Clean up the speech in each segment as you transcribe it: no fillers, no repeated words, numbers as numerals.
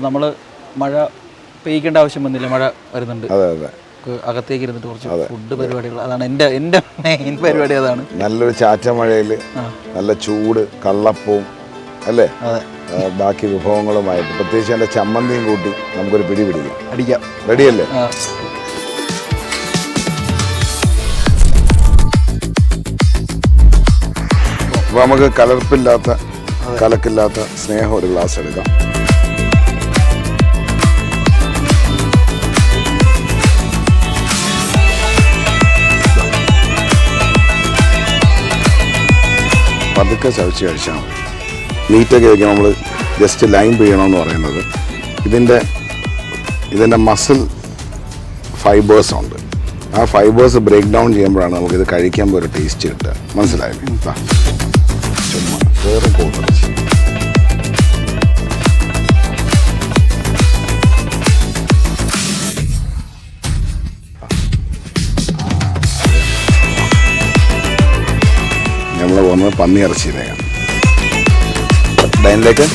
നമ്മൾ മഴ പെയ്യിക്കേണ്ട ആവശ്യം വന്നില്ല, മഴ വരുന്നുണ്ട്. അതെ അതെ, അകത്തേക്ക് ഇരുന്നിട്ട് കുറച്ച് ഫുഡ് പരിപാടികൾ, അതാണ് എൻ്റെ മെയിൻ പരിപാടി. അതാണ് നല്ലൊരു ചാറ്റ മഴയിൽ നല്ല ചൂട് കള്ളപ്പവും അല്ലേ, ബാക്കി വിഭവങ്ങളുമായിട്ട് പ്രത്യേകിച്ച് എൻ്റെ ചമ്മന്തിയും കൂട്ടി നമുക്കൊരു പിടി അടിക്കാം. റെഡിയല്ലേ? അപ്പോൾ നമുക്ക് കലക്കില്ലാത്ത സ്നേഹം ഒരു ഗ്ലാസ് എടുക്കാം. പതുക്കെ ചവച്ച് കഴിച്ചാൽ മതി. മീറ്റൊക്കെ വയ്ക്കാൻ നമ്മൾ ജസ്റ്റ് ലൈം പിഴിയണമെന്ന് പറയുന്നത് ഇതിൻ്റെ മസിൽ ഫൈബേഴ്സ് ഉണ്ട്. ആ ഫൈബേഴ്സ് ബ്രേക്ക് ഡൗൺ ചെയ്യുമ്പോഴാണ് നമുക്കിത് കഴിക്കുമ്പോൾ ഒരു ടേസ്റ്റ് കിട്ടുക. മനസ്സിലായില്ലേ? ചുമ്മാ വേറെ കോതറച്ച് നമ്മൾ പോകുന്നത് പന്നി ഇറച്ചിയിലേക്കാണ്. ഡൈനിലേക്ക്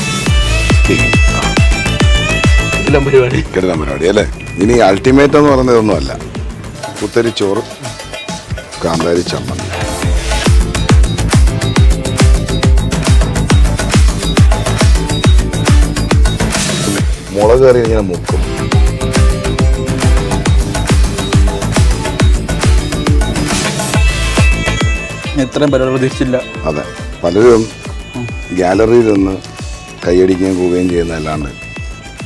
കിടന്ന പരിപാടി അല്ലേ. ഇനി അൾട്ടിമേറ്റ് എന്ന് പറയുന്നതൊന്നും അല്ല. കുത്തരി ചോറ്, കാന്താരി ചമ്മന്തി, മുളക് കറി ഇങ്ങനെ മുക്കും. ഇത്രയും പരിപാടി പ്രതീക്ഷിച്ചില്ല. അതെ, പലരും ഗാലറിയിൽ നിന്ന് കൈയടിക്കുകയും പോവുകയും ചെയ്യുന്നതല്ലാണ്ട്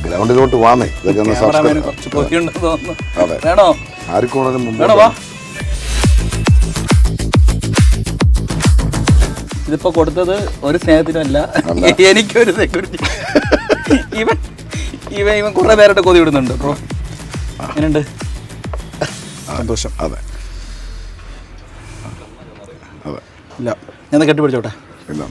ഗ്രൗണ്ടിലോട്ട് വാന്നേ. ഇതൊക്കെ ഒന്ന് സബ്സ്ക്രൈബ്. അതെ, ആർക്കും മുമ്പ് ഇതിപ്പോ കൊടുത്തത് ഒരു സ്നേഹത്തിനുമല്ല, എനിക്കൊരു സെക്യൂരിറ്റി. ഇവൻ കുറെ പേരുടെ കൊതി വിടുന്നുണ്ട്. അപ്പോ എങ്ങനെയുണ്ട്? സന്തോഷം. അതെ അതെ, ഇല്ല ഞാൻ കെട്ടിപ്പിടിച്ചോട്ടെ. ഇല്ല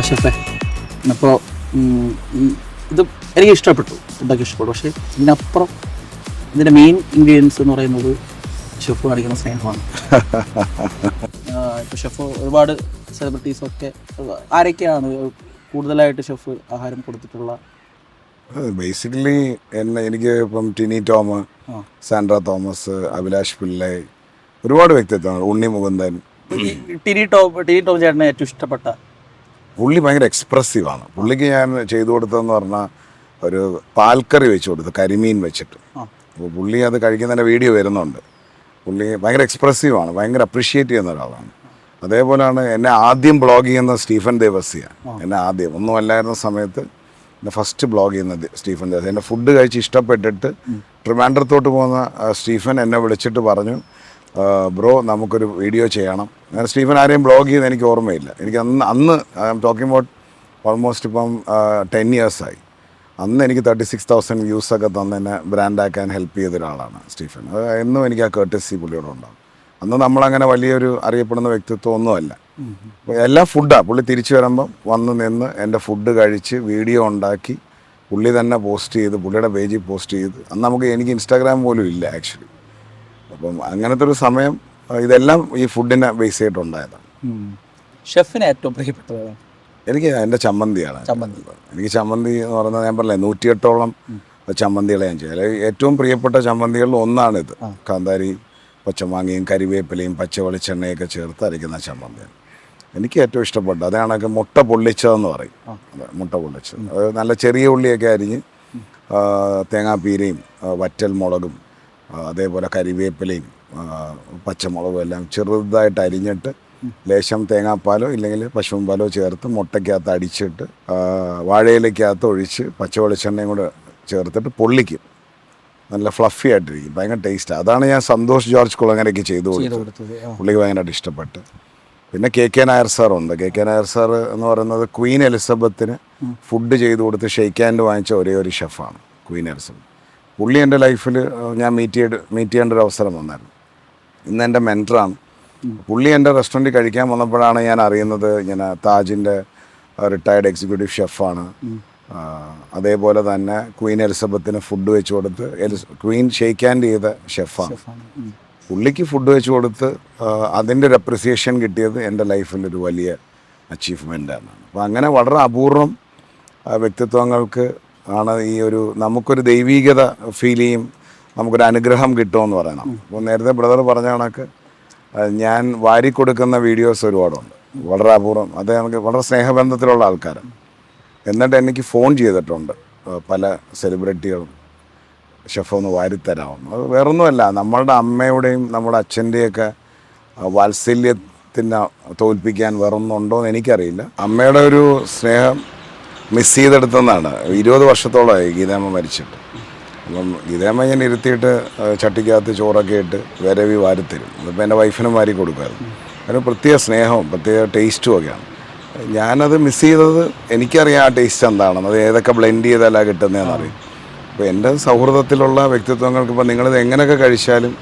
ഷെഫേ, അപ്പോൾ ഇത് എനിക്ക് ഇഷ്ടപ്പെട്ടു, ഫുഡൊക്കെ ഇഷ്ടപ്പെട്ടു. പക്ഷേ ഇതിനപ്പുറം ഇതിൻ്റെ മെയിൻ ഇൻഗ്രീഡിയൻസ് എന്ന് പറയുന്നത് ഷെഫ് കാണിക്കുന്ന സ്നേഹമാണ്. ഇപ്പോൾ ഷെഫ് ഒരുപാട് സെലിബ്രിറ്റീസൊക്കെ ആരൊക്കെയാണ് കൂടുതലായിട്ട് ഷെഫ് ആഹാരം കൊടുത്തിട്ടുള്ള? ബേസിക്കലി എനിക്ക് ഇപ്പം ടിനി ടോം, സാൻഡ്ര തോമസ്, അഭിലാഷ് പിള്ളൈ, ഒരുപാട് വ്യക്തിത്വങ്ങൾ, ഉണ്ണി മുകുന്ദൻ. ടിനി ടോം ചേട്ടനെ ഏറ്റവും ഇഷ്ടപ്പെട്ട? പുള്ളി ഭയങ്കര എക്സ്പ്രസീവാണ്. പുള്ളിക്ക് ഞാൻ ചെയ്തു കൊടുത്തതെന്ന് പറഞ്ഞാൽ ഒരു പാൽക്കറി വെച്ച് കൊടുത്തു, കരിമീൻ വെച്ചിട്ട്. അപ്പോൾ പുള്ളി അത് കഴിക്കുന്നതിൻ്റെ വീഡിയോ വരുന്നുണ്ട്. പുള്ളി ഭയങ്കര എക്സ്പ്രസീവാണ്, ഭയങ്കര അപ്രിഷ്യേറ്റ് ചെയ്യുന്ന ഒരാളാണ്. അതേപോലെയാണ് എന്നെ ആദ്യം ബ്ലോഗ് ചെയ്യുന്ന സ്റ്റീഫൻ ദേവസ്യ. എന്നെ ആദ്യം ഒന്നുമല്ലായിരുന്ന സമയത്ത് എന്നെ ഫസ്റ്റ് ബ്ലോഗ് ചെയ്യുന്നത് സ്റ്റീഫൻ ദേവസ്യ. എൻ്റെ ഫുഡ് കഴിച്ച് ഇഷ്ടപ്പെട്ടിട്ട് ട്രിവാൻഡ്രത്തോട്ട് പോകുന്ന സ്റ്റീഫൻ എന്നെ വിളിച്ചിട്ട് പറഞ്ഞു, ബ്രോ നമുക്കൊരു വീഡിയോ ചെയ്യണം. ഞാൻ സ്റ്റീഫൻ ആരെയും ബ്ലോഗ് ചെയ്ത് എനിക്ക് ഓർമ്മയില്ല. എനിക്ക് അന്ന് I am talking about almost ഇപ്പം 10 years ആയി. അന്ന് എനിക്ക് 36,000 വ്യൂസൊക്കെ തന്ന് എന്നെ ബ്രാൻഡാക്കാൻ ഹെൽപ്പ് ചെയ്ത ഒരാളാണ് സ്റ്റീഫൻ. അത് എന്നും എനിക്ക് ആ കേർട്ടസി പുള്ളിയോട് ഉണ്ടാകും. അന്ന് നമ്മളങ്ങനെ വലിയൊരു അറിയപ്പെടുന്ന വ്യക്തിത്വം ഒന്നുമല്ല. എല്ലാ ഫുഡാണ്. പുള്ളി തിരിച്ചു വരുമ്പം വന്ന് നിന്ന് എൻ്റെ ഫുഡ് കഴിച്ച് വീഡിയോ ഉണ്ടാക്കി പുള്ളി തന്നെ പോസ്റ്റ് ചെയ്ത് പുള്ളിയുടെ പേജിൽ പോസ്റ്റ് ചെയ്ത്. അന്ന് എനിക്ക് ഇൻസ്റ്റാഗ്രാം പോലും ഇല്ല ആക്ച്വലി. അപ്പം അങ്ങനത്തെ ഒരു സമയം ഇതെല്ലാം ഈ ഫുഡിനെ ബേസ് ചെയ്തിട്ടുണ്ടായതാണ്. ഷെഫിന് ഏറ്റവും പ്രിയപ്പെട്ടത് എനിക്ക് എൻ്റെ ചമ്മന്തിയാണ്. എനിക്ക് ചമ്മന്തി എന്ന് പറയുന്നത് ഞാൻ പറഞ്ഞില്ലേ 108ഓളം ചമ്മന്തികളെ ഞാൻ ചെയ്യും. അല്ലെങ്കിൽ ഏറ്റവും പ്രിയപ്പെട്ട ചമ്മന്തികളിൽ ഒന്നാണിത്. കാന്താരി, പച്ചമാങ്ങയും കരിവേപ്പിലയും പച്ച വെളിച്ചെണ്ണയൊക്കെ ചേർത്ത് അരയ്ക്കുന്ന ചമ്മന്തിയാണ് എനിക്ക് ഏറ്റവും ഇഷ്ടപ്പെട്ടത്. അതാണൊക്കെ മുട്ട പൊള്ളിച്ചതെന്ന് പറയും. അതെ, മുട്ട പൊള്ളിച്ചത്. അത് നല്ല ചെറിയ ഉള്ളിയൊക്കെ അരിഞ്ഞ് തേങ്ങാപ്പീരയും വറ്റൽ മുളകും അതേപോലെ കരിവേപ്പിലയും പച്ചമുളകും എല്ലാം ചെറുതായിട്ട് അരിഞ്ഞിട്ട് ലേശം തേങ്ങാപ്പാലോ ഇല്ലെങ്കിൽ പശുവും പാലോ ചേർത്ത് മുട്ടയ്ക്കകത്ത് അടിച്ചിട്ട് വാഴയിലക്കകത്ത് ഒഴിച്ച് പച്ച വെളിച്ചെണ്ണയും കൂടെ ചേർത്തിട്ട് പൊള്ളിക്കും. നല്ല ഫ്ലഫി ആയിട്ടിരിക്കും, ഭയങ്കര ടേസ്റ്റാണ്. അതാണ് ഞാൻ സന്തോഷ് ജോർജ് കുളങ്ങരയ്ക്ക് ചെയ്തു കൊടുത്തത്. പുള്ളിക്ക് ഭയങ്കരമായിട്ട് ഇഷ്ടപ്പെട്ട്. പിന്നെ കെ നായർ സാറുണ്ട്. കെ നായർ സാർ എന്ന് പറയുന്നത് ക്വീൻ എലിസബത്തിന് ഫുഡ് ചെയ്തു കൊടുത്ത് ഷെയ്ക്ക് ഹാൻഡ് വാങ്ങിച്ച ഒരേ ഒരു ഷെഫാണ് ക്വീൻ എലിസബത്ത്. പുള്ളി എൻ്റെ ലൈഫിൽ ഞാൻ മീറ്റ് ചെയ്യേണ്ട ഒരു അവസരം വന്നായിരുന്നു. ഇന്ന് എൻ്റെ മെൻറ്ററാണ്. പുള്ളി എൻ്റെ റെസ്റ്റോറൻറ്റിൽ കഴിക്കാൻ വന്നപ്പോഴാണ് ഞാൻ അറിയുന്നത് ഇങ്ങനെ താജിൻ്റെ റിട്ടയർഡ് എക്സിക്യൂട്ടീവ് ഷെഫാണ്. അതേപോലെ തന്നെ ക്വീൻ എലിസബത്തിന് ഫുഡ് വെച്ച് കൊടുത്ത് ക്വീൻ ഷെയ്ക്ക് ഹാൻഡ് ചെയ്ത ഷെഫാണ്. പുള്ളിക്ക് ഫുഡ് വെച്ച് കൊടുത്ത് അതിൻ്റെ ഒരു അപ്രിസിയേഷൻ കിട്ടിയത് എൻ്റെ ലൈഫിലൊരു വലിയ അച്ചീവ്മെൻ്റാണ്. അപ്പോൾ അങ്ങനെ വളരെ അപൂർവം വ്യക്തിത്വങ്ങൾക്ക് ആണ് ഈ ഒരു നമുക്കൊരു ദൈവീകത ഫീൽ ചെയ്യും, നമുക്കൊരു അനുഗ്രഹം കിട്ടുമെന്ന് പറയണം. അപ്പോൾ നേരത്തെ ബ്രദർ പറഞ്ഞ കണക്ക് ഞാൻ വാരിക്കൊടുക്കുന്ന വീഡിയോസ് ഒരുപാടുണ്ട്, വളരെ അപൂർവം. അത് എനിക്ക് വളരെ സ്നേഹബന്ധത്തിലുള്ള ആൾക്കാരാണ്. എന്നിട്ട് എനിക്ക് ഫോൺ ചെയ്തിട്ടുണ്ട് പല സെലിബ്രിറ്റികളും, ഷെഫ് ഒന്ന് വാരിത്തരാവും. അത് വേറൊന്നുമല്ല, നമ്മളുടെ അമ്മയുടെയും നമ്മുടെ അച്ഛൻ്റെയൊക്കെ വാത്സല്യത്തിനെ തോൽപ്പിക്കാൻ വേറൊന്നുണ്ടോ എന്ന് എനിക്കറിയില്ല. അമ്മയുടെ ഒരു സ്നേഹം മിസ് ചെയ്തെടുത്തെന്നാണ്. 20 വർഷത്തോളമായി ഗീതാമ്മ മരിച്ചിട്ട്. അപ്പം ഗീതാമ്മ ഞാൻ ഇരുത്തിയിട്ട് ചട്ടിക്കകത്ത് ചോറൊക്കെ ഇട്ട് വരവി വാരിത്തരും. അതിപ്പോൾ എൻ്റെ വൈഫിനും വാരി കൊടുക്കുമായിരുന്നു. അതിന് പ്രത്യേക സ്നേഹവും പ്രത്യേക ടേസ്റ്റും ഒക്കെയാണ്. ഞാനത് മിസ് ചെയ്തത്, എനിക്കറിയാം ആ ടേസ്റ്റ് എന്താണെന്ന്, അത് ഏതൊക്കെ ബ്ലെൻഡ് ചെയ്താലാണ് കിട്ടുന്നതെന്ന് അറിയും. അപ്പോൾ എൻ്റെ സൗഹൃദത്തിലുള്ള വ്യക്തിത്വങ്ങൾക്ക് ഇപ്പോൾ നിങ്ങളിത് എങ്ങനെയൊക്കെ കഴിച്ചാലും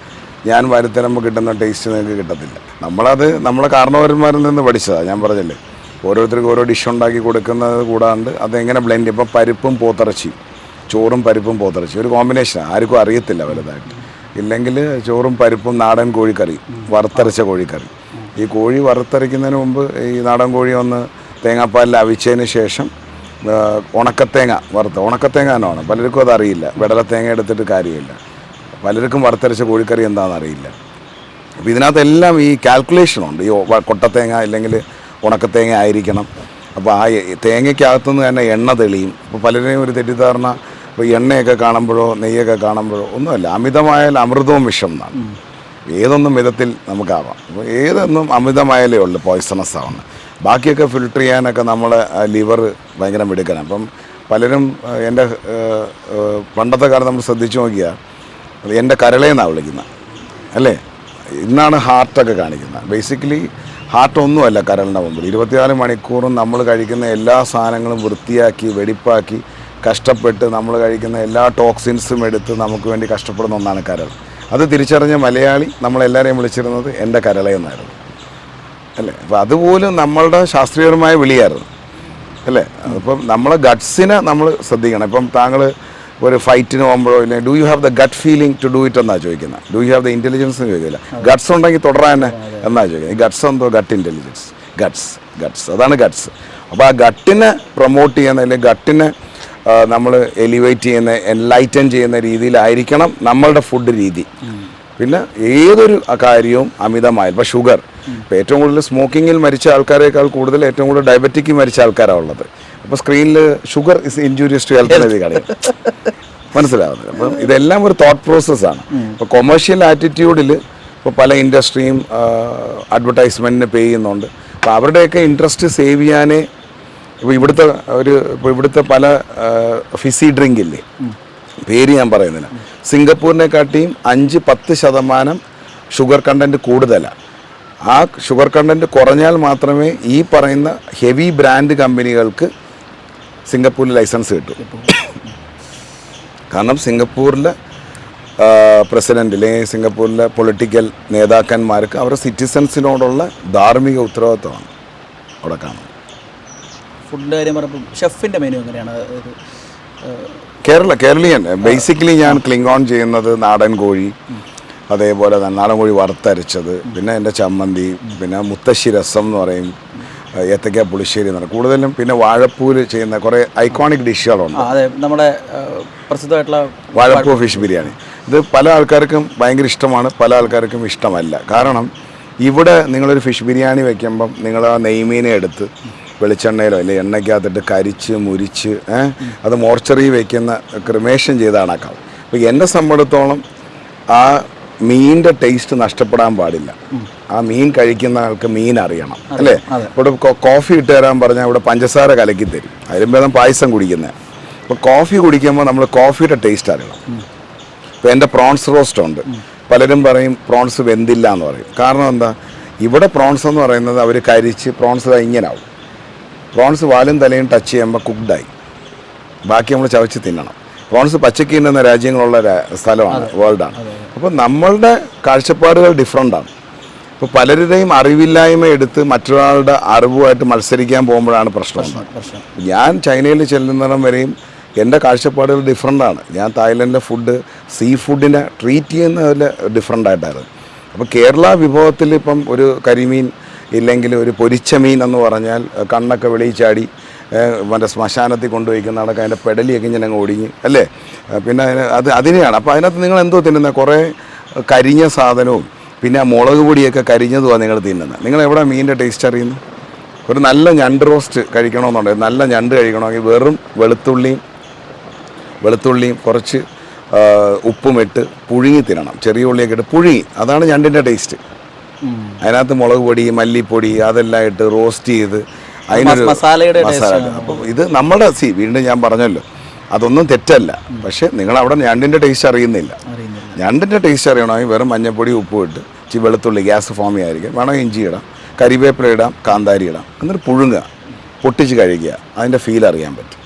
ഞാൻ വാരിത്തരുമ്പോൾ കിട്ടുന്ന ടേസ്റ്റ് നിങ്ങൾക്ക് കിട്ടത്തില്ല. നമ്മളത് നമ്മളെ കാരണവന്മാരിൽ നിന്ന് പഠിച്ചതാണ്. ഞാൻ പറഞ്ഞില്ലേ, ഓരോരുത്തർക്കും ഓരോ ഡിഷ് ഉണ്ടാക്കി കൊടുക്കുന്നത് കൂടാണ്ട് അതെങ്ങനെ ബ്ലെൻഡ്, ഇപ്പം പരിപ്പും പോത്തിറച്ചി, ചോറും പരിപ്പും പോത്തിറച്ചി ഒരു കോമ്പിനേഷനാണ്, ആർക്കും അറിയത്തില്ല വലുതായിട്ട്. ഇല്ലെങ്കിൽ ചോറും പരിപ്പും നാടൻ കോഴിക്കറി, വറുത്തരച്ച കോഴിക്കറി. ഈ കോഴി വറുത്തരയ്ക്കുന്നതിന് മുമ്പ് ഈ നാടൻ കോഴി ഒന്ന് തേങ്ങാപ്പാലിൽ അവിച്ചതിന് ശേഷം ഉണക്കത്തേങ്ങ ഉണക്കത്തേങ്ങ തന്നെയാണ്. പലർക്കും അതറിയില്ല. വെടലത്തേങ്ങ എടുത്തിട്ട് കാര്യമില്ല. പലർക്കും വറുത്തരച്ച കോഴിക്കറി എന്താണെന്ന് അറിയില്ല. അപ്പോൾ ഇതിനകത്തെല്ലാം ഈ കാൽക്കുലേഷനുണ്ട്. ഈ കൊട്ടത്തേങ്ങ അല്ലെങ്കിൽ ഉണക്കത്തേങ്ങ ആയിരിക്കണം. അപ്പോൾ ആ തേങ്ങയ്ക്കകത്തുനിന്ന് തന്നെ എണ്ണ തെളിയും. അപ്പോൾ പലരെയും ഒരു തെറ്റിദ്ധാരണ, ഇപ്പോൾ എണ്ണയൊക്കെ കാണുമ്പോഴോ നെയ്യൊക്കെ കാണുമ്പോഴോ ഒന്നുമല്ല. അമിതമായാൽ അമൃതവും വിഷം എന്നാണ്. ഏതൊന്നും വിധത്തിൽ നമുക്കാവാം. അപ്പോൾ ഏതൊന്നും അമിതമായാലേ ഉള്ളൂ പോയ്സണസ് ആവുന്നത്. ബാക്കിയൊക്കെ ഫിൽട്ടർ ചെയ്യാനൊക്കെ നമ്മളെ ലിവർ ഭയങ്കര മിടുക്കണം. അപ്പം പലരും എൻ്റെ പണ്ടത്തെ കാലം നമ്മൾ ശ്രദ്ധിച്ചു നോക്കിയാൽ എൻ്റെ കരളേന്നാണ് വിളിക്കുന്നത് അല്ലേ. ഇന്നാണ് ഹാർട്ടൊക്കെ കാണിക്കുന്നത്. ബേസിക്കലി ഹാർട്ടൊന്നുമല്ല കരളിൻ്റെ മുമ്പിൽ. 24 മണിക്കൂറും നമ്മൾ കഴിക്കുന്ന എല്ലാ സാധനങ്ങളും വൃത്തിയാക്കി വെടിപ്പാക്കി കഷ്ടപ്പെട്ട് നമ്മൾ കഴിക്കുന്ന എല്ലാ ടോക്സിൻസും എടുത്ത് നമുക്ക് വേണ്ടി കഷ്ടപ്പെടുന്ന ഒന്നാണ് കരൾ. അത് തിരിച്ചറിഞ്ഞ മലയാളി നമ്മളെല്ലാവരെയും വിളിച്ചിരുന്നത് എൻ്റെ കരളയെന്നായിരുന്നു അല്ലേ. അപ്പോൾ അതുപോലും നമ്മളുടെ ശാസ്ത്രീയപരമായ വിളിയായിരുന്നു അല്ലേ. അപ്പം നമ്മളെ ഗട്ട്സിനെ നമ്മൾ ശ്രദ്ധിക്കണം. ഇപ്പം താങ്കൾ ഒരു ഫൈറ്റിന് പോകുമ്പോഴോ ഇല്ല, do you have the gut feeling to do it എന്നാണ് ചോദിക്കുന്നത്. Do you have the intelligence എന്ന് ചോദിക്കില്ല. ഗട്ട്സ് ഉണ്ടെങ്കിൽ തുടരാൻ തന്നെ എന്നാണ് ചോദിക്കുന്നത്. ഈ ഗട്ട്സ് എന്തോ ഗട്ട് ഇൻ്റലിജൻസ്, ഗട്ട്സ് അതാണ് ഗട്ട്സ്. അപ്പോൾ ആ ഗട്ടിനെ പ്രൊമോട്ട് ചെയ്യുന്ന അല്ലെങ്കിൽ ഗട്ടിനെ നമ്മൾ എലിവേറ്റ് ചെയ്യുന്ന എൻലൈറ്റൻ ചെയ്യുന്ന രീതിയിലായിരിക്കണം നമ്മളുടെ ഫുഡ് രീതി. പിന്നെ ഏതൊരു കാര്യവും അമിതമായി, ഇപ്പോൾ ഷുഗർ, ഇപ്പോൾ ഏറ്റവും കൂടുതൽ സ്മോക്കിങ്ങിൽ മരിച്ച ആൾക്കാരേക്കാൾ കൂടുതൽ ഏറ്റവും കൂടുതൽ ഡയബറ്റിക്കിൽ മരിച്ച ആൾക്കാരാണ് ഉള്ളത്. അപ്പോൾ സ്ക്രീനിൽ sugar is injurious to health എഴുതി കളയും, മനസ്സിലാവുന്നത്. അപ്പം ഇതെല്ലാം ഒരു തോട്ട് പ്രോസസ്സാണ്. ഇപ്പോൾ കൊമേഴ്ഷ്യൽ ആറ്റിറ്റ്യൂഡിൽ ഇപ്പോൾ പല ഇൻഡസ്ട്രിയും അഡ്വർടൈസ്മെൻറ്റിന് പേ ചെയ്യുന്നുണ്ട്. അപ്പോൾ അവരുടെയൊക്കെ ഇൻട്രസ്റ്റ് സേവ് ചെയ്യാനേ ഇപ്പോൾ ഇവിടുത്തെ പല ഫിസി ഡ്രിങ്ക് ഇല്ലേ, പേര് ഞാൻ പറയുന്നില്ല, സിംഗപ്പൂരിനെക്കാട്ടിയും 5-10% ഷുഗർ കണ്ടൻറ്റ് കൂടുതലാണ്. ആ ഷുഗർ കണ്ടൻറ്റ് കുറഞ്ഞാൽ മാത്രമേ ഈ പറയുന്ന ഹെവി ബ്രാൻഡ് കമ്പനികൾക്ക് സിംഗപ്പൂരിൽ ലൈസൻസ് കിട്ടും. കാരണം സിംഗപ്പൂരിലെ പ്രസിഡന്റ് അല്ലെങ്കിൽ സിംഗപ്പൂരിലെ പൊളിറ്റിക്കൽ നേതാക്കന്മാർക്ക് അവരുടെ സിറ്റിസൺസിനോടുള്ള ധാർമ്മിക ഉത്തരവാദിത്വമാണ് അവിടെ കാണുന്നത്. ഫുഡിൻ്റെ കാര്യം പറയുമ്പോൾ ഷെഫിൻ്റെ മെനു എങ്ങനെയാണ്? കേരളീയൻ ബേസിക്കലി ഞാൻ ക്ലിങ് ഓൺ ചെയ്യുന്നത് നാടൻ കോഴി, അതേപോലെ തന്നെ നാടൻ കോഴി വറുത്തരച്ചത്, പിന്നെ എൻ്റെ ചമ്മന്തി, പിന്നെ മുത്തശ്ശി രസം എന്ന് പറയും, ഏത്തക്ക പുളിശ്ശേരി എന്ന് പറയും കൂടുതലും. പിന്നെ വാഴപ്പൂര് ചെയ്യുന്ന കുറേ ഐക്കോണിക് ഡിഷുകളുണ്ട്. അതെ, നമ്മുടെ പ്രസിദ്ധമായിട്ടുള്ള വാഴപ്പൂ ഫിഷ് ബിരിയാണി. ഇത് പല ആൾക്കാർക്കും ഭയങ്കര ഇഷ്ടമാണ്, പല ആൾക്കാർക്കും ഇഷ്ടമല്ല. കാരണം ഇവിടെ നിങ്ങളൊരു ഫിഷ് ബിരിയാണി വയ്ക്കുമ്പം നിങ്ങൾ ആ നെയ്മീനെ എടുത്ത് വെളിച്ചെണ്ണയിലോ അല്ലെങ്കിൽ എണ്ണയ്ക്കകത്തിട്ട് കരിച്ച് മുരിച്ച് അത് മോർച്ചറി വയ്ക്കുന്ന ക്രിമേഷൻ ചെയ്ത് കണക്കാവും. അപ്പോൾ എന്നെ സംബന്ധിച്ചിടത്തോളം ആ മീനിൻ്റെ ടേസ്റ്റ് നഷ്ടപ്പെടാൻ പാടില്ല. ആ മീൻ കഴിക്കുന്ന ആൾക്ക് മീൻ അറിയണം അല്ലേ. ഇവിടെ കോഫി ഇട്ട് തരാൻ പറഞ്ഞാൽ ഇവിടെ പഞ്ചസാര കലക്കി തരും, അതിലും ഭേദം പായസം കുടിക്കുന്നത്. അപ്പോൾ കോഫി കുടിക്കുമ്പോൾ നമ്മൾ കോഫിയുടെ ടേസ്റ്റ് അറിയണം. ഇപ്പോൾ എൻ്റെ പ്രോൺസ് റോസ്റ്റ് ഉണ്ട്, പലരും പറയും പ്രോൺസ് വെന്തില്ല എന്ന് പറയും. കാരണം എന്താ, ഇവിടെ പ്രോൺസ് എന്ന് പറയുന്നത് അവർ കരിച്ച് പ്രോൺസ് ഇങ്ങനാവും. പ്രോൺസ് വാലും തലയും ടച്ച് ചെയ്യുമ്പോൾ കുക്ക്ഡായി, ബാക്കി നമ്മൾ ചവച്ച് തിന്നണം. പ്രോൺസ് പച്ചക്ക് തിന്നുന്ന രാജ്യങ്ങളുള്ള സ്ഥലമാണ്, വേൾഡാണ്. അപ്പോൾ നമ്മളുടെ കാഴ്ചപ്പാടുകൾ ഡിഫറെൻ്റാണ്. ഇപ്പോൾ പലരുടെയും അറിവില്ലായ്മ എടുത്ത് മറ്റൊരാളുടെ അറിവുമായിട്ട് മത്സരിക്കാൻ പോകുമ്പോഴാണ് പ്രശ്നം. ഞാൻ ചൈനയിൽ ചെല്ലുന്നിടം വരെയും എൻ്റെ കാഴ്ചപ്പാടുകൾ ഡിഫറെൻ്റാണ്. ഞാൻ തായ്ലൻഡിലെ ഫുഡ് സീ ഫുഡിനെ ട്രീറ്റ് ചെയ്യുന്നതിൽ ഡിഫറെൻ്റ് ആയിട്ടായിരുന്നു. അപ്പോൾ കേരള വിഭവത്തിൽ ഇപ്പം ഒരു കരിമീൻ ഇല്ലെങ്കിൽ ഒരു പൊരിച്ച മീൻ എന്ന് പറഞ്ഞാൽ കണ്ണൊക്കെ വെളിയിച്ചാടി മറ്റേ ശ്മശാനത്തിൽ കൊണ്ടുപോയിക്കുന്ന നടക്കുക അതിൻ്റെ പെടലിയൊക്കെ ഇങ്ങനെ അങ്ങ് ഒടിഞ്ഞ് അല്ലേ. പിന്നെ അതിനെയാണ്. അപ്പോൾ അതിനകത്ത് നിങ്ങൾ എന്തോ തിന്നുന്നത്? കുറേ കരിഞ്ഞ സാധനവും പിന്നെ ആ മുളക് പൊടിയൊക്കെ കരിഞ്ഞതുമാണ് നിങ്ങൾ തിന്നുന്നത്. നിങ്ങൾ എവിടെ മീനിൻ്റെ ടേസ്റ്റ് അറിയുന്നു? ഒരു നല്ല ഞണ്ട് റോസ്റ്റ് കഴിക്കണമെന്നുണ്ടെങ്കിൽ, നല്ല ഞണ്ട് കഴിക്കണമെങ്കിൽ വെറും വെളുത്തുള്ളിയും കുറച്ച് ഉപ്പും ഇട്ട് പുഴുങ്ങി തിന്നണം. ചെറിയ ഉള്ളിയൊക്കെ ഇട്ട് പുഴുങ്ങി, അതാണ് ഞണ്ടിൻ്റെ ടേസ്റ്റ്. അതിനകത്ത് മുളക് പൊടി മല്ലിപ്പൊടി അതെല്ലാം ഇട്ട് റോസ്റ്റ് ചെയ്ത് അതിനൊരു മസാല. അപ്പം ഇത് നമ്മുടെ വീണ്ടും ഞാൻ പറഞ്ഞല്ലോ, അതൊന്നും തെറ്റല്ല. പക്ഷേ നിങ്ങളവിടെ ഞണ്ടിൻ്റെ ടേസ്റ്റ് അറിയുന്നില്ല. ഞണ്ടിൻ്റെ ടേസ്റ്റ് അറിയണമെങ്കിൽ വെറും മഞ്ഞപ്പൊടി ഉപ്പും ഇട്ട് ഇച്ചിരി വെളുത്തുള്ളി, ഗ്യാസ് ഫോമി ആയിരിക്കും, വേണമെങ്കിൽ ഇഞ്ചി ഇടാം, കരിവേപ്പില ഇടാം, കാന്താരി ഇടാം, എന്നിട്ട് പുഴുങ്ങുക, പൊട്ടിച്ച് കഴിക്കുക, അതിൻ്റെ ഫീൽ അറിയാൻ പറ്റും.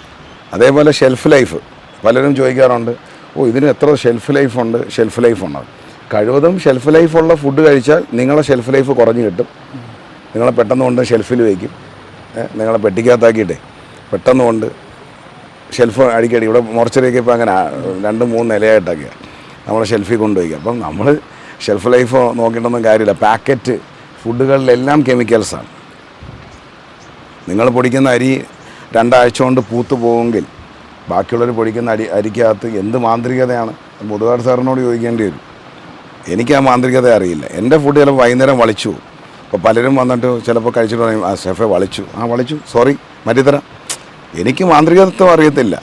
അതേപോലെ ഷെൽഫ് ലൈഫ് പലരും ചോദിക്കാറുണ്ട്, ഇതിന് എത്ര ഷെൽഫ് ലൈഫ് ഉണ്ട്. കഴിവതും ഷെൽഫ് ലൈഫുള്ള ഫുഡ് കഴിച്ചാൽ നിങ്ങളെ ഷെൽഫ് ലൈഫ് കുറഞ്ഞു കിട്ടും. നിങ്ങളെ പെട്ടെന്ന് കൊണ്ട് ഷെൽഫിൽ വയ്ക്കും. നിങ്ങളെ പെട്ടിക്കകത്താക്കിയിട്ടേ പെട്ടെന്ന് കൊണ്ട് ഷെൽഫ് അടിക്കടി ഇവിടെ മോർച്ചറിയൊക്കെ ഇപ്പോൾ അങ്ങനെ 2-3 നിലയായിട്ടൊക്കെയാണ് നമ്മൾ ഷെൽഫിൽ കൊണ്ടുപോയി. അപ്പം നമ്മൾ ഷെൽഫ് ലൈഫ് നോക്കിയിട്ടൊന്നും കാര്യമില്ല. പാക്കറ്റ് ഫുഡുകളിലെല്ലാം കെമിക്കൽസാണ്. നിങ്ങൾ പൊടിക്കുന്ന അരി 2 ആഴ്ച കൊണ്ട് പൂത്തു പോകുമെങ്കിൽ ബാക്കിയുള്ളവർ പൊടിക്കുന്ന അരിക്കകത്ത് എന്ത് മാന്ത്രികതയാണ്? മുതുകാട് സാറിനോട് ചോദിക്കേണ്ടി വരും. എനിക്ക് ആ മാന്ത്രികത അറിയില്ല. എൻ്റെ ഫുഡ് ചിലപ്പോൾ വൈകുന്നേരം വളിച്ചു. അപ്പോൾ പലരും വന്നിട്ട് ചിലപ്പോൾ കഴിച്ചിട്ട് പറയും, ഷെഫെ വളിച്ചു, സോറി മാറ്റിത്തരാം. എനിക്ക് മാന്ത്രികത്വം അറിയത്തില്ല.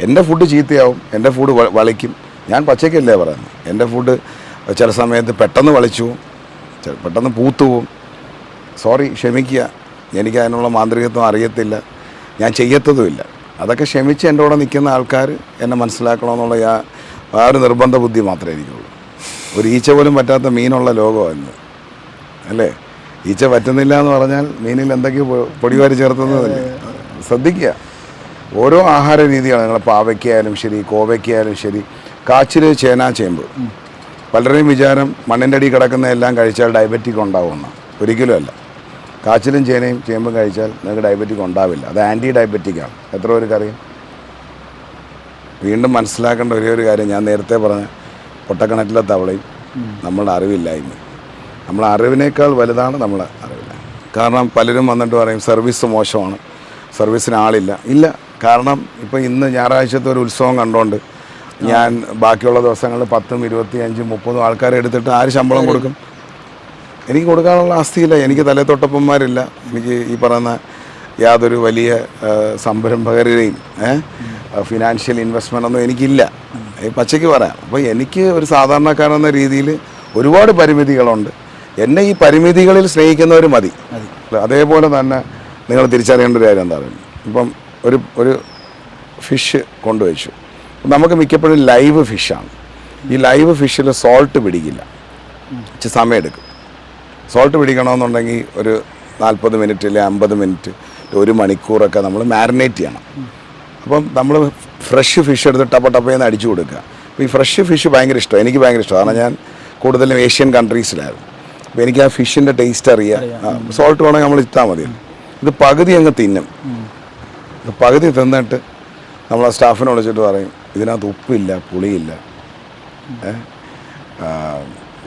എൻ്റെ ഫുഡ് ചീത്തയാവും, എൻ്റെ ഫുഡ് വളിക്കും. ഞാൻ പച്ചയ്ക്കല്ലേ പറയുന്നത്. എൻ്റെ ഫുഡ് ചില സമയത്ത് പെട്ടെന്ന് വളിച്ചു പോവും, പെട്ടെന്ന് പൂത്തു പോവും. സോറി, ക്ഷമിക്കുക. എനിക്ക് അതിനുള്ള മാന്ത്രികത്വം അറിയത്തില്ല, ഞാൻ ചെയ്യത്തതുമില്ല. അതൊക്കെ ക്ഷമിച്ച് എൻ്റെ കൂടെ നിൽക്കുന്ന ആൾക്കാർ എന്നെ മനസ്സിലാക്കണമെന്നുള്ള ആ ഒരു നിർബന്ധ ബുദ്ധി മാത്രമേ എനിക്കുള്ളൂ. ഒരു ഈച്ച പോലും പറ്റാത്ത മീനുള്ള ലോകമാണ് അല്ലേ. ഈച്ച പറ്റുന്നില്ല എന്ന് പറഞ്ഞാൽ മീനിൽ എന്തൊക്കെയോ പൊടിവാരി ചേർത്തുന്നതല്ലേ. ശ്രദ്ധിക്കുക. ഓരോ ആഹാര രീതിയാണ്. നിങ്ങൾ പാവയ്ക്കായാലും ശരി, കോവയ്ക്കായാലും ശരി, കാച്ചിൽ, ചേന, ചേമ്പ്. പലരുടെയും വിചാരം മണ്ണിൻ്റെ അടി കിടക്കുന്ന എല്ലാം കഴിച്ചാൽ ഡയബറ്റിക് ഉണ്ടാവുമെന്ന്. ഒരിക്കലും അല്ല. കാച്ചിലും ചേനയും ചേമ്പും കഴിച്ചാൽ നിങ്ങൾക്ക് ഡയബറ്റിക് ഉണ്ടാവില്ല. അത് ആൻറ്റി ഡയബറ്റിക്കാണ്. എത്ര പേർക്കറിയാം? വീണ്ടും മനസ്സിലാക്കേണ്ട ഒരേ ഒരു കാര്യം, ഞാൻ നേരത്തെ പറഞ്ഞ പൊട്ടക്കിണറ്റിലെ തവളയും നമ്മളുടെ അറിവില്ലായ്മ. നമ്മളെ അറിവിനേക്കാൾ വലുതാണ് നമ്മളെ അറിവില്ല. കാരണം പലരും വന്നിട്ട് പറയും സർവീസ് മോശമാണ്, സർവീസിന് ആളില്ല. ഇല്ല. കാരണം ഇപ്പോൾ ഇന്ന് ഞായറാഴ്ചത്തെ ഒരു ഉത്സവം കണ്ടുകൊണ്ട് ഞാൻ ബാക്കിയുള്ള ദിവസങ്ങളിൽ 10, 25, 30 ആൾക്കാരെ എടുത്തിട്ട് ആര് ശമ്പളം കൊടുക്കും? എനിക്ക് കൊടുക്കാനുള്ള ആസ്തിയില്ല. എനിക്ക് തലത്തൊട്ടപ്പന്മാരില്ല. എനിക്ക് ഈ പറയുന്ന യാതൊരു വലിയ സംരംഭകരുടെയും ഫിനാൻഷ്യൽ ഇൻവെസ്റ്റ്മെൻ്റ് ഒന്നും എനിക്കില്ല. പച്ചയ്ക്ക് പറയാം. അപ്പോൾ എനിക്ക് ഒരു സാധാരണക്കാരെന്ന രീതിയിൽ ഒരുപാട് പരിമിതികളുണ്ട്. എന്നെ ഈ പരിമിതികളിൽ സ്നേഹിക്കുന്നവർ മതി. അതേപോലെ തന്നെ നിങ്ങൾ തിരിച്ചറിയേണ്ട ഒരു കാര്യം എന്താ പറയുക, ഇപ്പം ഒരു ഫിഷ് കൊണ്ടുവച്ചു. നമുക്ക് മിക്കപ്പോഴും ലൈവ് ഫിഷാണ്. ഈ ലൈവ് ഫിഷിൽ സോൾട്ട് പിടിക്കില്ല, ഇച്ചിരി സമയമെടുക്കും. സോൾട്ട് പിടിക്കണമെന്നുണ്ടെങ്കിൽ ഒരു 40 മിനിറ്റ് അല്ലെങ്കിൽ 50 മിനിറ്റ്, 1 മണിക്കൂറൊക്കെ നമ്മൾ മാരിനേറ്റ് ചെയ്യണം. അപ്പം നമ്മൾ ഫ്രഷ് ഫിഷ് എടുത്ത് ടപ്പേന്ന് അടിച്ചു കൊടുക്കുക. അപ്പോൾ ഈ ഫ്രഷ് ഫിഷ് ഭയങ്കര ഇഷ്ടമാണ്, എനിക്ക് ഭയങ്കര ഇഷ്ടമാണ്. കാരണം ഞാൻ കൂടുതലും ഏഷ്യൻ കൺട്രീസിലായിരുന്നു. അപ്പോൾ എനിക്ക് ആ ഫിഷിൻ്റെ ടേസ്റ്റ് അറിയാം. സോൾട്ട് വേണമെങ്കിൽ നമ്മൾ ഇട്ടാൽ മതി. ഇത് പകുതി അങ്ങ് തിന്നും. പകുതി തിന്നിട്ട് നമ്മൾ ആ സ്റ്റാഫിനെ വിളിച്ചിട്ട് പറയും, ഇതിനകത്ത് ഉപ്പില്ല, പുളിയില്ല,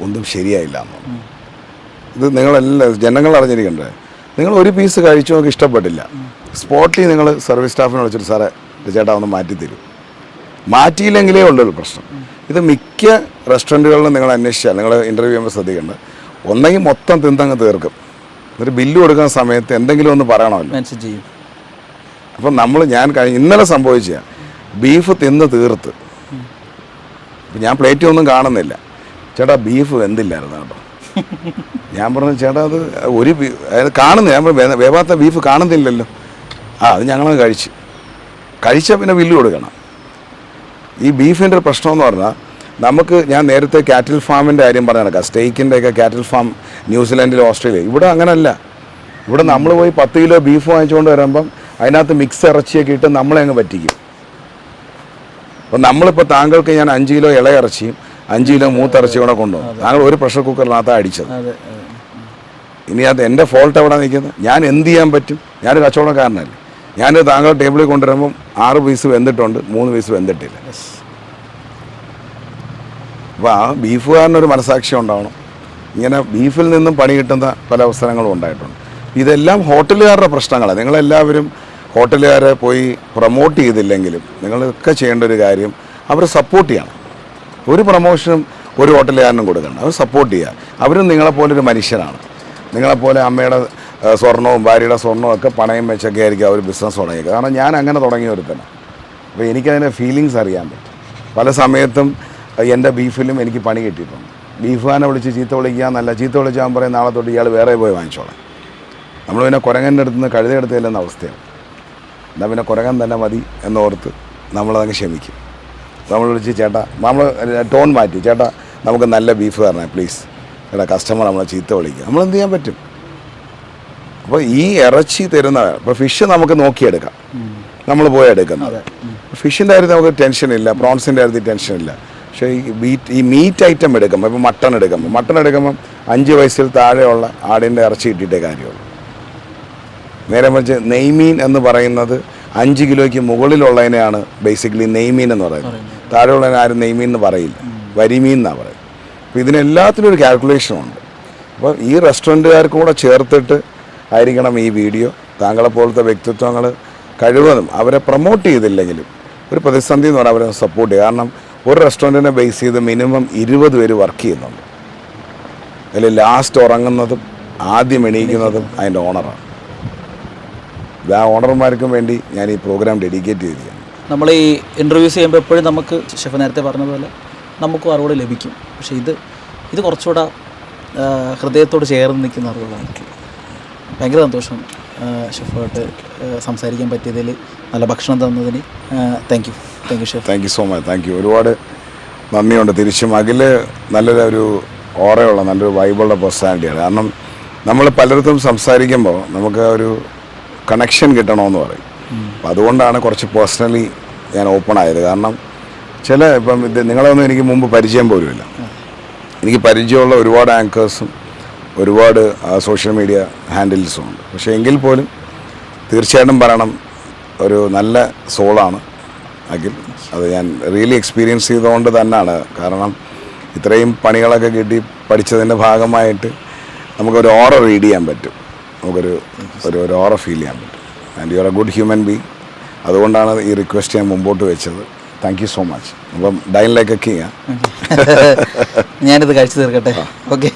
ഒന്നും ശരിയായില്ല എന്ന്. ഇത് നിങ്ങളെല്ലാം ജനങ്ങൾ അറിഞ്ഞിരിക്കണ്ടേ. നിങ്ങൾ ഒരു പീസ് കഴിച്ചു നോക്കി ഇഷ്ടപ്പെട്ടില്ല, സ്പോട്ടിൽ നിങ്ങൾ സർവീസ് സ്റ്റാഫിനെ വിളിച്ചിട്ട് സാറേ ചേട്ടാ ഒന്ന് മാറ്റിത്തരും. മാറ്റിയില്ലെങ്കിലേ ഉള്ളൊരു പ്രശ്നം. ഇത് മിക്ക റെസ്റ്റോറൻറ്റുകളിലും നിങ്ങൾ അന്വേഷിച്ചാൽ, നിങ്ങൾ ഇൻ്റർവ്യൂ ചെയ്യുമ്പോൾ ശ്രദ്ധിക്കേണ്ട, ഒന്നെങ്കിൽ മൊത്തം തിന്നങ്ങ് തീർക്കും, എന്നിട്ട് ബില്ല് കൊടുക്കുന്ന സമയത്ത് എന്തെങ്കിലും ഒന്ന് പറയണമല്ലോ. അപ്പം ഞാൻ ഇന്നലെ സംഭവിച്ച ബീഫ് തിന്ന് തീർത്ത്, ഞാൻ പ്ലേറ്റ് ഒന്നും കാണുന്നില്ല, ചേട്ടാ ബീഫ് വെന്തില്ലായിരുന്നു കേട്ടോ. ഞാൻ പറഞ്ഞു ചേട്ടാ അത് അത് കാണുന്നില്ല, ഞാൻ വേവാത്ത ബീഫ് കാണുന്നില്ലല്ലോ. അത് ഞങ്ങളത് കഴിച്ചാൽ പിന്നെ ബില്ല് കൊടുക്കണം. ഈ ബീഫിൻ്റെ ഒരു പ്രശ്നമെന്ന് പറഞ്ഞാൽ ഞാൻ നേരത്തെ കാറ്റിൽ ഫാമിൻ്റെ കാര്യം പറഞ്ഞ നടക്കാം, സ്റ്റേക്കിൻ്റെയൊക്കെ കാറ്റിൽ ഫാം ന്യൂസിലാൻഡിൽ, ഓസ്ട്രേലിയ. ഇവിടെ അങ്ങനല്ല. ഇവിടെ നമ്മൾ പോയി 10 കിലോ ബീഫ് വാങ്ങിച്ചുകൊണ്ട് വരുമ്പം അതിനകത്ത് മിക്സ് ഇറച്ചിയൊക്കെ ഇട്ട് നമ്മളെ അങ്ങ് പറ്റിക്കും. അപ്പോൾ നമ്മളിപ്പോൾ താങ്കൾക്ക് ഞാൻ 5 കിലോ ഇളയിറച്ചിയും 5 കിലോ മൂത്തിറച്ചിയും കൂടെ കൊണ്ടുപോകും. താങ്കൾ ഒരു പ്രഷർ കുക്കറിനകത്താണ് അടിച്ചത്. ഇനി അത് എൻ്റെ ഫോൾട്ട് എവിടെ നിൽക്കുന്നത്? ഞാൻ എന്ത് ചെയ്യാൻ പറ്റും? ഞാനൊരു കച്ചവടക്കാരനല്ലേ. ഞാൻ താങ്കളുടെ ടേബിളിൽ കൊണ്ടുവരുമ്പം 6 പീസ് വെന്തിട്ടുണ്ട്, 3 പീസ് വെന്തിട്ടില്ല. അപ്പോൾ ആ ബീഫുകാരനൊരു മനസാക്ഷി ഉണ്ടാവണം. ഇങ്ങനെ ബീഫിൽ നിന്നും പണി കിട്ടുന്ന പല അവസരങ്ങളും ഉണ്ടായിട്ടുണ്ട്. ഇതെല്ലാം ഹോട്ടലുകാരുടെ പ്രശ്നങ്ങളാണ്. നിങ്ങളെല്ലാവരും ഹോട്ടലുകാരെ പോയി പ്രൊമോട്ട് ചെയ്തില്ലെങ്കിലും നിങ്ങളൊക്കെ ചെയ്യേണ്ട ഒരു കാര്യം അവരെ സപ്പോർട്ട് ചെയ്യണം. ഒരു പ്രൊമോഷനും ഒരു ഹോട്ടലുകാരനും കൊടുക്കണം. അവർ സപ്പോർട്ട് ചെയ്യുക. അവരും നിങ്ങളെപ്പോലൊരു മനുഷ്യരാണ്. നിങ്ങളെപ്പോലെ അമ്മയുടെ സ്വർണവും ഭാര്യയുടെ സ്വർണവും ഒക്കെ പണയം വെച്ചൊക്കെ ആയിരിക്കും അവർ ബിസിനസ് തുടങ്ങിയത്. കാരണം ഞാൻ അങ്ങനെ തുടങ്ങിയ ഒരുത്തന്നെ. അപ്പോൾ എനിക്കതിൻ്റെ ഫീലിങ്സ് അറിയാൻ പറ്റും. പല സമയത്തും എൻ്റെ ബീഫിലും എനിക്ക് പണി കിട്ടിയിട്ടുണ്ട്. ബീഫുകാരനെ വിളിച്ച് ചീത്ത വിളിക്കുക എന്നല്ല, ചീത്ത വിളിച്ചാൽ പറയും നാളെ തൊട്ട് ഇയാൾ വേറെ പോയി വാങ്ങിച്ചോളാം. നമ്മൾ പിന്നെ കുരങ്ങൻ്റെ അടുത്ത് നിന്ന് കഴുതയെടുത്തില്ലെന്ന അവസ്ഥയാണ്. എന്നാൽ പിന്നെ കുരങ്ങൻ തന്നെ മതി എന്നോർത്ത് നമ്മളതങ്ങ് ക്ഷമിക്കും. നമ്മൾ വിളിച്ച് ചേട്ടാ, നമ്മൾ ടോൺ മാറ്റി, ചേട്ടാ നമുക്ക് നല്ല ബീഫ് തരണേ പ്ലീസ്, ചേട്ടാ കസ്റ്റമർ നമ്മളെ ചീത്ത വിളിക്കുക. നമ്മളെന്ത് ചെയ്യാൻ പറ്റും? അപ്പോൾ ഈ ഇറച്ചി തരുന്ന ഇപ്പോൾ ഫിഷ് നമുക്ക് നോക്കിയെടുക്കാം, നമ്മൾ പോയി എടുക്കുന്നത്. ഫിഷിൻ്റെ കാര്യത്തിൽ നമുക്ക് ടെൻഷനില്ല, പ്രോൺസിൻ്റെ കാര്യത്തിൽ ടെൻഷനില്ല. പക്ഷേ ഈ മീറ്റ് ഐറ്റം എടുക്കുമ്പോൾ, ഇപ്പോൾ മട്ടൺ എടുക്കുമ്പം 5 വയസ്സിൽ താഴെയുള്ള ആടിൻ്റെ ഇറച്ചി കിട്ടിയിട്ടേ കാര്യമുള്ളൂ. നേരെ മറിച്ച് നെയ്മീൻ എന്ന് പറയുന്നത് 5 കിലോയ്ക്ക് മുകളിലുള്ളതിനെയാണ് ബേസിക്കലി നെയ്മീൻ എന്ന് പറയുന്നത്. താഴെയുള്ളതിനെ ആരും നെയ്മീൻ എന്ന് പറയില്ല, വരിമീൻ എന്നാണ് പറയുന്നത്. അപ്പോൾ ഇതിനെല്ലാത്തിനും ഒരു കാൽക്കുലേഷനുണ്ട്. അപ്പോൾ ഈ റെസ്റ്റോറൻറ്റുകാർക്ക് കൂടെ ചേർത്തിട്ട് ആയിരിക്കണം ഈ വീഡിയോ. താങ്കളെപ്പോലത്തെ വ്യക്തിത്വങ്ങൾ കഴിവതും അവരെ പ്രൊമോട്ട് ചെയ്തില്ലെങ്കിലും ഒരു പ്രതിസന്ധി എന്ന് പറഞ്ഞാൽ അവരെ സപ്പോർട്ട് ചെയ്യുക. കാരണം ഒരു റെസ്റ്റോറൻറ്റിനെ ബേസ് ചെയ്ത് മിനിമം 20 പേര് വർക്ക് ചെയ്യുന്നുണ്ട്. അതിൽ ലാസ്റ്റ് ഉറങ്ങുന്നതും ആദ്യം എണീക്കുന്നതും അതിൻ്റെ ഓണറാണ്. ആ ഓണർമാർക്കും വേണ്ടി ഞാൻ ഈ പ്രോഗ്രാം ഡെഡിക്കേറ്റ് ചെയ്തിരിക്കുകയാണ്. നമ്മൾ ഈ ഇൻ്റർവ്യൂസ് ചെയ്യുമ്പോൾ എപ്പോഴും നമുക്ക് ഷെഫ് നേരത്തെ പറഞ്ഞ പോലെ നമുക്കും അറിവുകൾ ലഭിക്കും. പക്ഷേ ഇത് കുറച്ചുകൂടെ ഹൃദയത്തോട് ചേർന്ന് നിൽക്കുന്ന അറിവുകളാണ്. ഭയങ്കര സന്തോഷം ഷെഫായിട്ട് സംസാരിക്കാൻ പറ്റിയതിൽ, നല്ല ഭക്ഷണം തന്നതിന്. Thank you chef. Thank you so much. Thank you. ഒരുപാട് നന്ദിയുണ്ട്. തിരിച്ചും അഖില് നല്ലൊരു ഓറയുള്ള നല്ലൊരു വൈബുള്ള പേഴ്സണാലിറ്റിയാണ്. കാരണം നമ്മൾ പലയിടത്തും സംസാരിക്കുമ്പോൾ നമുക്ക് ഒരു കണക്ഷൻ കിട്ടണമെന്ന് പറയും. അപ്പം അതുകൊണ്ടാണ് കുറച്ച് പേഴ്സണലി ഞാൻ ഓപ്പൺ ആയത്. കാരണം ഇപ്പം നിങ്ങളൊന്നും എനിക്ക് മുമ്പ് പരിചയം പോലുമില്ല. എനിക്ക് പരിചയമുള്ള ഒരുപാട് ആങ്കേഴ്സും ഒരുപാട് സോഷ്യൽ മീഡിയ ഹാൻഡിൽസും ഉണ്ട്. പക്ഷേ എങ്കിൽ പോലും തീർച്ചയായിട്ടും പറയണം, ഒരു നല്ല സോളാണ് അഖിൽ. അത് ഞാൻ റിയലി എക്സ്പീരിയൻസ് ചെയ്തുകൊണ്ട് തന്നെയാണ്. കാരണം ഇത്രയും പണികളൊക്കെ കിട്ടി പഠിച്ചതിൻ്റെ ഭാഗമായിട്ട് നമുക്കൊരു ഓറ റീഡ് ചെയ്യാൻ പറ്റും, നമുക്കൊരു ഓറ ഫീൽ ചെയ്യാൻ പറ്റും. And you are A good human being. അതുകൊണ്ടാണ് ഈ റിക്വസ്റ്റ് ഞാൻ മുമ്പോട്ട് വെച്ചത്. Thank you so much. അപ്പം ഡൈനിലേക്കൊക്കെ ചെയ്യാം. ഞാനിത് കഴിച്ചു തീർക്കട്ടെ. ഓക്കെ.